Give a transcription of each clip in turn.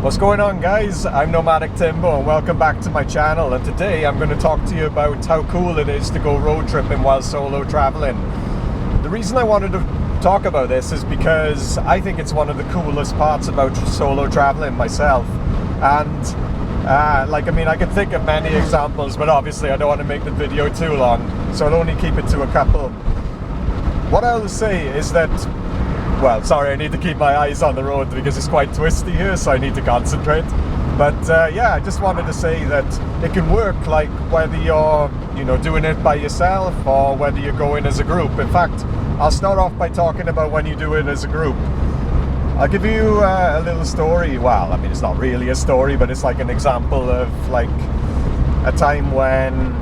What's going on, guys? I'm Nomadic Timbo and welcome back to my channel, and today I'm going to talk to you about how cool it is to go road tripping while solo traveling. The reason I wanted to talk about this is because I think it's one of the coolest parts about solo traveling myself. And I can think of many examples, but obviously I don't want to make the video too long, so I'll only keep it to a couple. What I'll say is that, well, sorry, I need to keep my eyes on the road because it's quite twisty here, so I need to concentrate. But I just wanted to say that it can work, like whether you're, doing it by yourself or whether you're going as a group. In fact, I'll start off by talking about when you do it as a group. I'll give you a little story. Well, I mean, it's not really a story, but it's like an example of like a time when,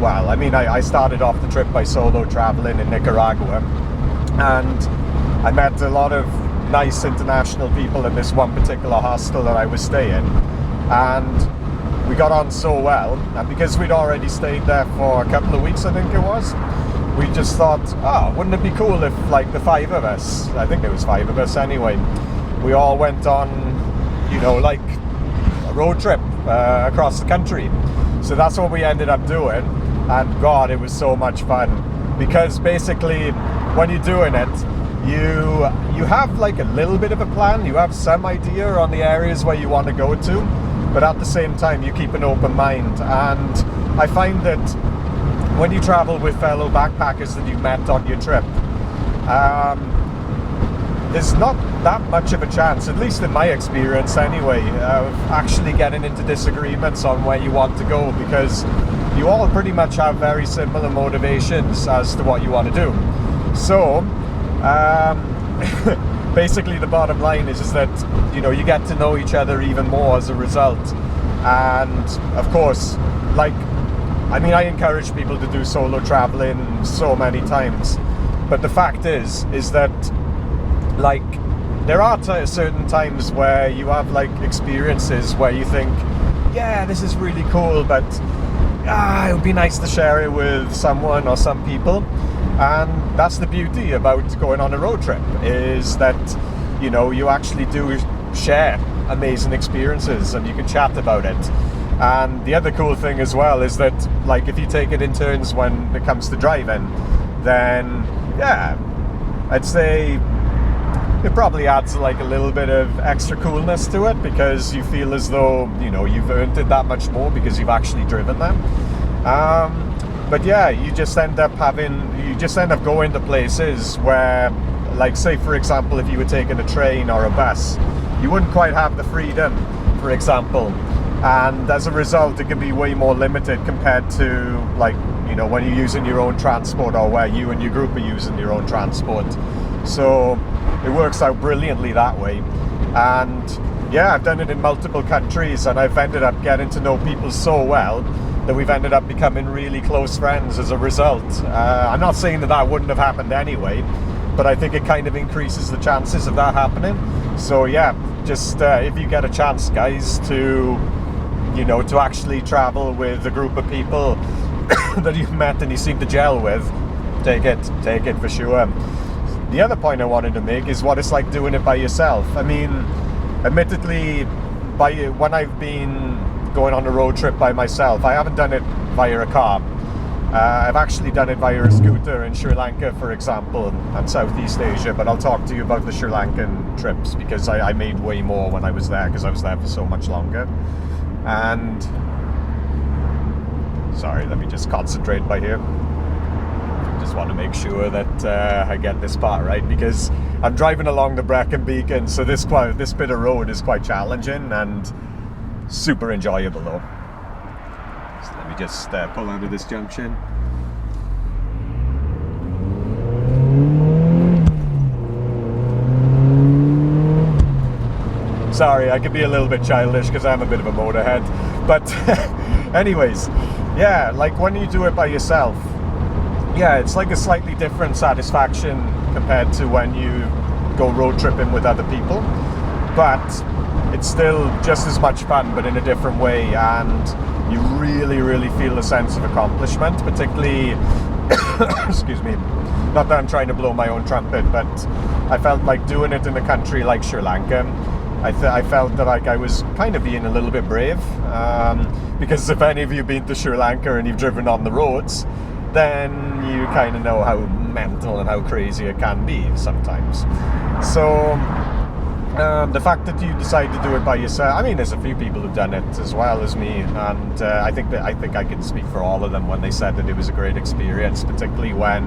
I started off the trip by solo traveling in Nicaragua, and I met a lot of nice international people in this one particular hostel that I was staying, and we got on so well. And because we'd already stayed there for a couple of weeks, I think it was, we just thought, wouldn't it be cool if, like, the five of us, I think it was five of us anyway, we all went on, like a road trip across the country. So that's what we ended up doing, and God, it was so much fun, because basically when you're doing it, you have like a little bit of a plan, you have some idea on the areas where you want to go to, but at the same time you keep an open mind. And I find that when you travel with fellow backpackers that you've met on your trip, there's not that much of a chance, at least in my experience anyway, of actually getting into disagreements on where you want to go, because you all pretty much have very similar motivations as to what you want to do. So basically the bottom line is that you get to know each other even more as a result. And of course, I encourage people to do solo traveling so many times, but the fact is that there are certain times where you have experiences where you think, yeah, this is really cool, but it would be nice to share it with someone or some people. And that's the beauty about going on a road trip, is that you actually do share amazing experiences and you can chat about it. And the other cool thing as well is that if you take it in turns when it comes to driving, then I'd say it probably adds a little bit of extra coolness to it, because you feel as though you've earned it that much more because you've actually driven them. But yeah, you just end up going to places where, say for example, if you were taking a train or a bus, you wouldn't quite have the freedom, for example, and as a result it can be way more limited compared to when you're using your own transport, or where you and your group are using your own transport. So it works out brilliantly that way. And yeah, I've done it in multiple countries, and I've ended up getting to know people so well that we've ended up becoming really close friends as a result. I'm not saying that wouldn't have happened anyway, but I think it kind of increases the chances of that happening. So yeah, just if you get a chance, guys, to actually travel with a group of people that you've met and you seem to gel with, take it for sure. The other point I wanted to make is what it's like doing it by yourself. I mean, admittedly, when I've been going on a road trip by myself, I haven't done it via a car. I've actually done it via a scooter in Sri Lanka, for example, and Southeast Asia, but I'll talk to you about the Sri Lankan trips because I made way more when I was there, because I was there for so much longer. And sorry, let me just concentrate by here. Just want to make sure that I get this part right, because I'm driving along the Brecon Beacon, so this bit of road is quite challenging and super enjoyable though. So let me just pull out of this junction. Sorry, I could be a little bit childish because I'm a bit of a motorhead, but anyways, yeah, when you do it by yourself, yeah, it's a slightly different satisfaction compared to when you go road tripping with other people, but it's still just as much fun, but in a different way, and you really feel a sense of accomplishment, particularly excuse me, not that I'm trying to blow my own trumpet, but I felt like doing it in a country like Sri Lanka, I felt that like I was kind of being a little bit brave, because if any of you have been to Sri Lanka and you've driven on the roads, then you kind of know how mental and how crazy it can be sometimes. So the fact that you decide to do it by yourself, I mean, there's a few people who've done it as well as me, and I think I can speak for all of them when they said that it was a great experience, particularly when,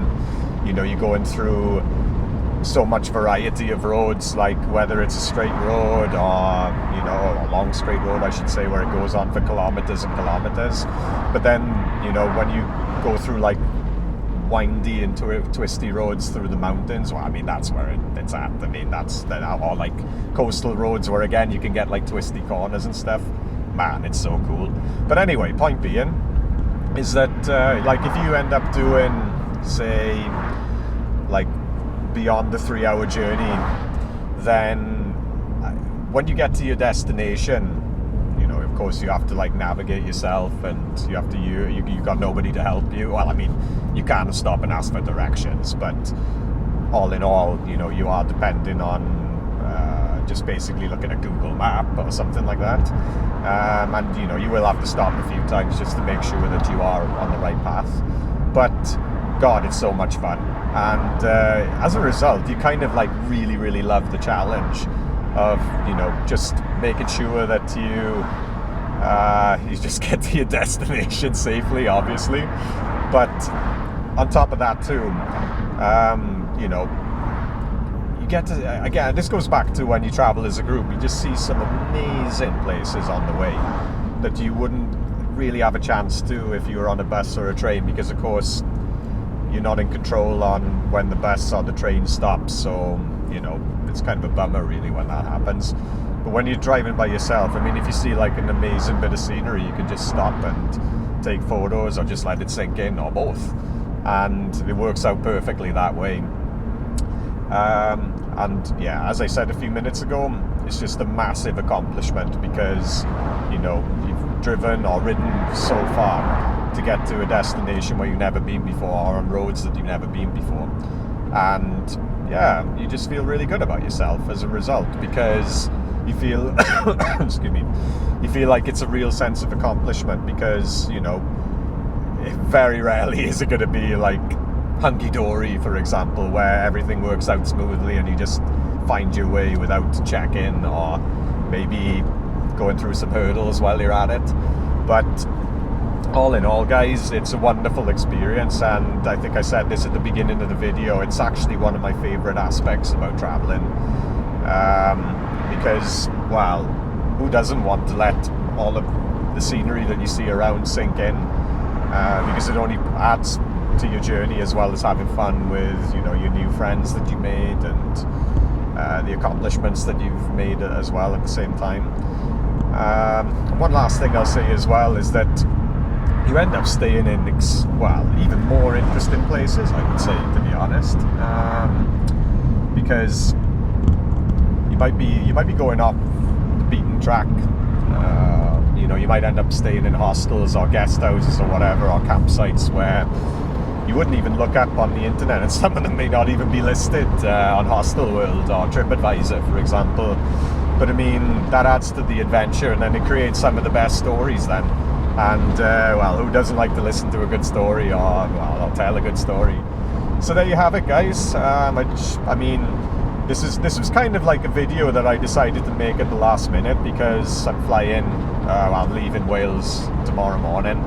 you know, you're going through so much variety of roads, like whether it's a straight road or, you know, a long straight road, I should say, where it goes on for kilometers and kilometers. But then, you know, when you go through like windy and twisty roads through the mountains, well, I mean, that's where it's at. I mean, or like coastal roads where again you can get like twisty corners and stuff. Man, it's so cool. But anyway, point being is that like if you end up doing, say, like beyond the 3-hour journey, then when you get to your destination, you know, of course you have to like navigate yourself, and you have to you got nobody to help you. Well, I mean, you can't stop and ask for directions, but all in all, you know, you are depending on just basically looking at Google Map or something like that, and you know, you will have to stop a few times just to make sure that you are on the right path. But God, it's so much fun, and as a result, you kind of like really love the challenge of, you know, just making sure that you just get to your destination safely, obviously. But on top of that too, you know, you get to, again, this goes back to when you travel as a group, you just see some amazing places on the way that you wouldn't really have a chance to if you were on a bus or a train, because of course you're not in control on when the bus or the train stops. So, you know, it's kind of a bummer really when that happens. But when you're driving by yourself, I mean, if you see like an amazing bit of scenery, you can just stop and take photos, or just let it sink in, or both, and it works out perfectly that way. And yeah, as I said a few minutes ago, it's just a massive accomplishment, because, you know, you've driven or ridden so far to get to a destination where you've never been before, or on roads that you've never been before. And yeah, you just feel really good about yourself as a result, because you feel excuse me, you feel like it's a real sense of accomplishment, because, you know, very rarely is it going to be like hunky-dory, for example, where everything works out smoothly and you just find your way without check-in, or maybe going through some hurdles while you're at it. But all in all, guys, it's a wonderful experience, and I think I said this at the beginning of the video, it's actually one of my favorite aspects about traveling, because, well, who doesn't want to let all of the scenery that you see around sink in, because it only adds to your journey, as well as having fun with, you know, your new friends that you made, and the accomplishments that you've made as well at the same time. One last thing I'll say as well is that you end up staying in, even more interesting places, I would say, to be honest, because you might be going off the beaten track. You know, you might end up staying in hostels or guest houses or whatever, or campsites where you wouldn't even look up on the internet, and some of them may not even be listed on Hostelworld or TripAdvisor, for example. But I mean, that adds to the adventure, and then it creates some of the best stories then. And well, who doesn't like to listen to a good story, or tell a good story? So there you have it, guys. I mean, this was kind of like a video that I decided to make at the last minute, because I'm leaving Wales tomorrow morning,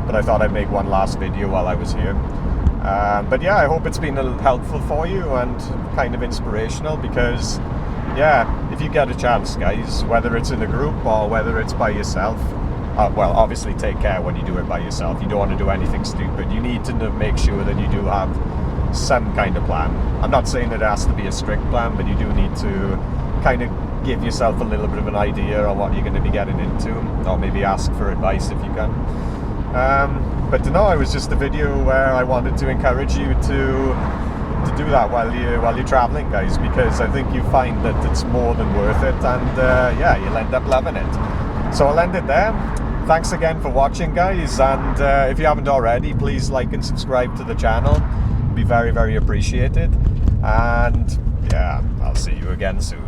but I thought I'd make one last video while I was here. But yeah, I hope it's been helpful for you and kind of inspirational, because yeah, if you get a chance, guys, whether it's in a group or whether it's by yourself, well, obviously take care when you do it by yourself. You don't want to do anything stupid. You need to make sure that you do have some kind of plan. I'm not saying it has to be a strict plan, but you do need to kind of give yourself a little bit of an idea on what you're going to be getting into, or maybe ask for advice if you can. But no, it was just a video where I wanted to encourage you to do that while you're traveling, guys, because I think you find that it's more than worth it, and yeah, you'll end up loving it. So I'll end it there. Thanks again for watching, guys, and if you haven't already, please like and subscribe to the channel. It'd be very, very appreciated. And yeah, I'll see you again soon.